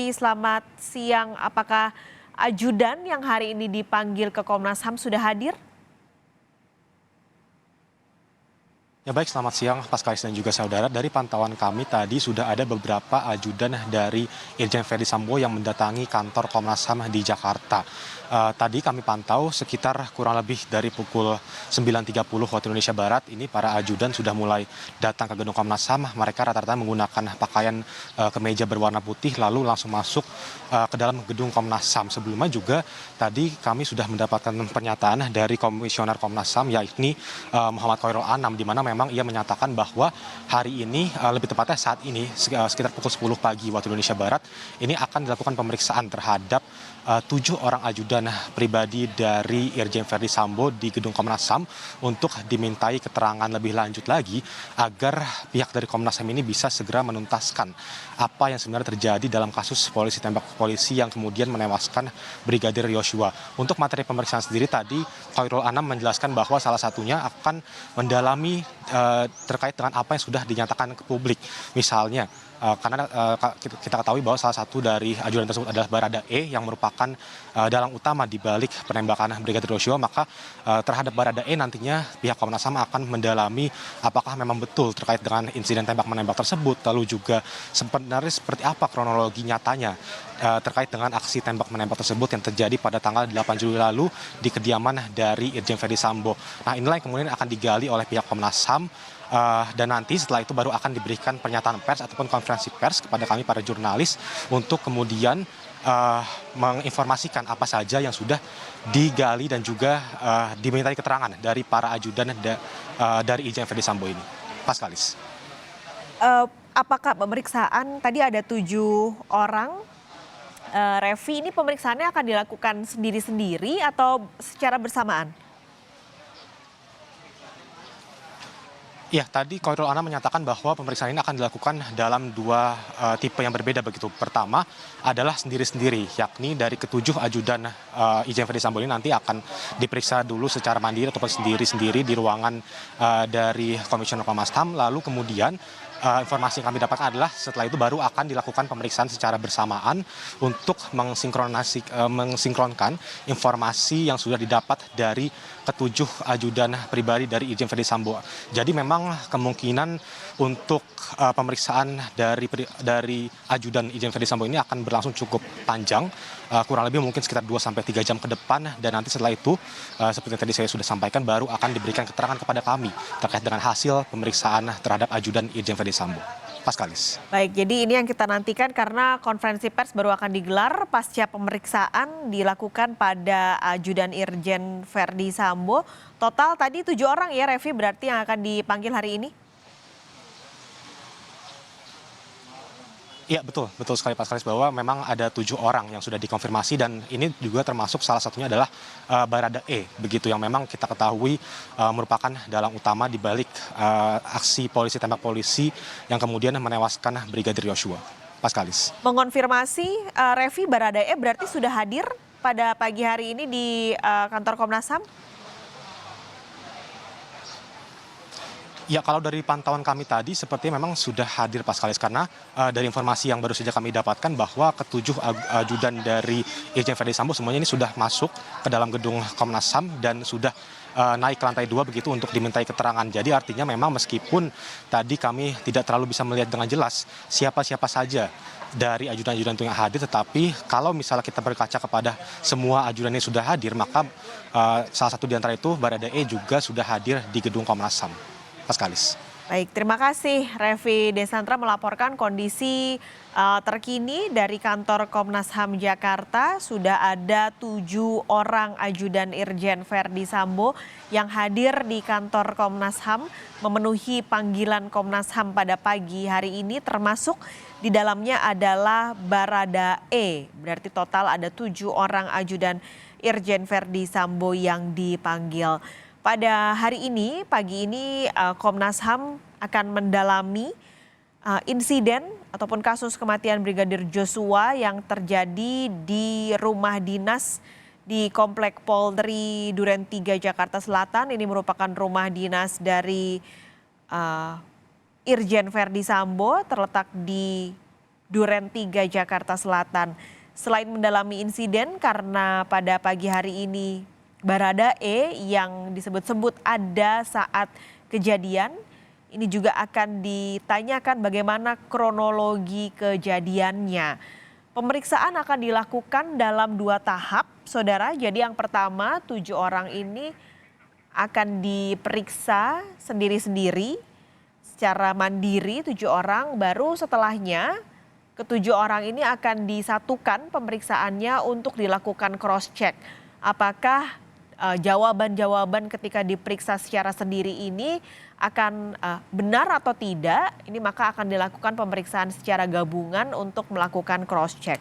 Revi, selamat siang. Apakah ajudan yang hari ini dipanggil ke Komnas HAM sudah hadir? Ya baik, selamat siang Paskalis dan juga saudara. Dari pantauan kami tadi sudah ada beberapa ajudan dari Irjen Verdi Sambo yang mendatangi kantor Komnas HAM di Jakarta. Tadi kami pantau sekitar kurang lebih dari pukul 9.30 waktu Indonesia Barat, ini para ajudan sudah mulai datang ke gedung Komnas HAM. Mereka rata-rata menggunakan pakaian kemeja berwarna putih lalu langsung masuk ke dalam gedung Komnas HAM. Sebelumnya juga tadi kami sudah mendapatkan pernyataan dari Komisioner Komnas HAM yakni Muhammad Khairul Anam, di mana memang ia menyatakan bahwa hari ini, lebih tepatnya saat ini sekitar pukul 10 pagi waktu Indonesia Barat, ini akan dilakukan pemeriksaan terhadap 7 orang ajudan pribadi dari Irjen Verdi Sambo di gedung Komnas HAM untuk dimintai keterangan lebih lanjut lagi agar pihak dari Komnas HAM ini bisa segera menuntaskan apa yang sebenarnya terjadi dalam kasus polisi tembak polisi yang kemudian menewaskan Brigadir Yosua. Untuk materi pemeriksaan sendiri tadi Khairul Anam menjelaskan bahwa salah satunya akan mendalami terkait dengan apa yang sudah dinyatakan ke publik. Misalnya karena kita ketahui bahwa salah satu dari ajudan tersebut adalah Baradae yang merupakan dalang utama di balik penembakan Brigadir Yosua, maka terhadap Baradae nantinya pihak Komnas HAM akan mendalami apakah memang betul terkait dengan insiden tembak-menembak tersebut, lalu juga sebenarnya seperti apa kronologi nyatanya terkait dengan aksi tembak-menembak tersebut yang terjadi pada tanggal 8 Juli lalu di kediaman dari Irjen Verdi Sambo. Nah, inilah yang kemudian akan digali oleh pihak Komnas HAM. Dan nanti setelah itu baru akan diberikan pernyataan pers ataupun konferensi pers kepada kami para jurnalis untuk kemudian menginformasikan apa saja yang sudah digali dan juga dimintai keterangan dari para ajudan dari Irjen Verdi Sambo ini. Paskalis. Apakah pemeriksaan tadi ada 7 orang, Revi, ini pemeriksaannya akan dilakukan sendiri-sendiri atau secara bersamaan? Ya, tadi Khairul Anam menyatakan bahwa pemeriksaan ini akan dilakukan dalam 2 tipe yang berbeda begitu. Pertama adalah sendiri-sendiri, yakni dari ketujuh ajudan Irjen Verdi Sambo ini nanti akan diperiksa dulu secara mandiri ataupun sendiri-sendiri di ruangan dari Komisioner Komnas HAM. Lalu kemudian informasi yang kami dapatkan adalah setelah itu baru akan dilakukan pemeriksaan secara bersamaan untuk mensinkronkan informasi yang sudah didapat dari ketujuh ajudan pribadi dari Irjen Verdi Sambo. Jadi memang kemungkinan untuk pemeriksaan dari ajudan Irjen Verdi Sambo ini akan berlangsung cukup panjang, kurang lebih mungkin sekitar 2-3 jam ke depan, dan nanti setelah itu seperti yang tadi saya sudah sampaikan baru akan diberikan keterangan kepada kami terkait dengan hasil pemeriksaan terhadap ajudan Irjen Verdi Sambo. Paskalis. Baik, jadi ini yang kita nantikan karena konferensi pers baru akan digelar pasca pemeriksaan dilakukan pada ajudan Irjen Verdi Sambo. Total tadi 7 orang ya, Revi, berarti yang akan dipanggil hari ini? Iya, betul sekali Pak Skalis, bahwa memang ada 7 orang yang sudah dikonfirmasi, dan ini juga termasuk salah satunya adalah Baradae, begitu, yang memang kita ketahui merupakan dalang utama di balik aksi polisi tembak polisi yang kemudian menewaskan Brigadir Yosua. Pak Skalis. Mengonfirmasi, Revi, Baradae berarti sudah hadir pada pagi hari ini di kantor Komnas HAM? Ya, kalau dari pantauan kami tadi sepertinya memang sudah hadir Paskalis, karena dari informasi yang baru saja kami dapatkan bahwa ketujuh ajudan dari Irjen Verdi Sambo semuanya ini sudah masuk ke dalam gedung Komnas HAM dan sudah naik ke lantai 2 begitu untuk dimintai keterangan. Jadi artinya memang meskipun tadi kami tidak terlalu bisa melihat dengan jelas siapa-siapa saja dari ajudan-ajudan itu yang hadir, tetapi kalau misalnya kita berkaca kepada semua ajudan yang sudah hadir, maka salah satu di antara itu Baradae juga sudah hadir di gedung Komnas HAM. Paskalis. Baik, terima kasih Revi Desantra melaporkan kondisi terkini dari kantor Komnas HAM Jakarta. Sudah ada 7 orang ajudan Irjen Verdi Sambo yang hadir di kantor Komnas HAM memenuhi panggilan Komnas HAM pada pagi hari ini, termasuk di dalamnya adalah Baradae. Berarti total ada 7 orang ajudan Irjen Verdi Sambo yang dipanggil. Pada hari ini, pagi ini Komnas HAM akan mendalami insiden ataupun kasus kematian Brigadir Joshua yang terjadi di rumah dinas di Komplek Polri Duren 3 Jakarta Selatan. Ini merupakan rumah dinas dari Irjen Verdi Sambo, terletak di Duren 3 Jakarta Selatan. Selain mendalami insiden karena pada pagi hari ini Baradae yang disebut-sebut ada saat kejadian, ini juga akan ditanyakan bagaimana kronologi kejadiannya. Pemeriksaan akan dilakukan dalam 2 tahap, saudara. Jadi yang pertama 7 orang ini akan diperiksa sendiri-sendiri secara mandiri 7 orang, baru setelahnya ke-7 orang ini akan disatukan pemeriksaannya untuk dilakukan cross check. Apakah jawaban-jawaban ketika diperiksa secara sendiri ini akan benar atau tidak? Ini maka akan dilakukan pemeriksaan secara gabungan untuk melakukan cross check.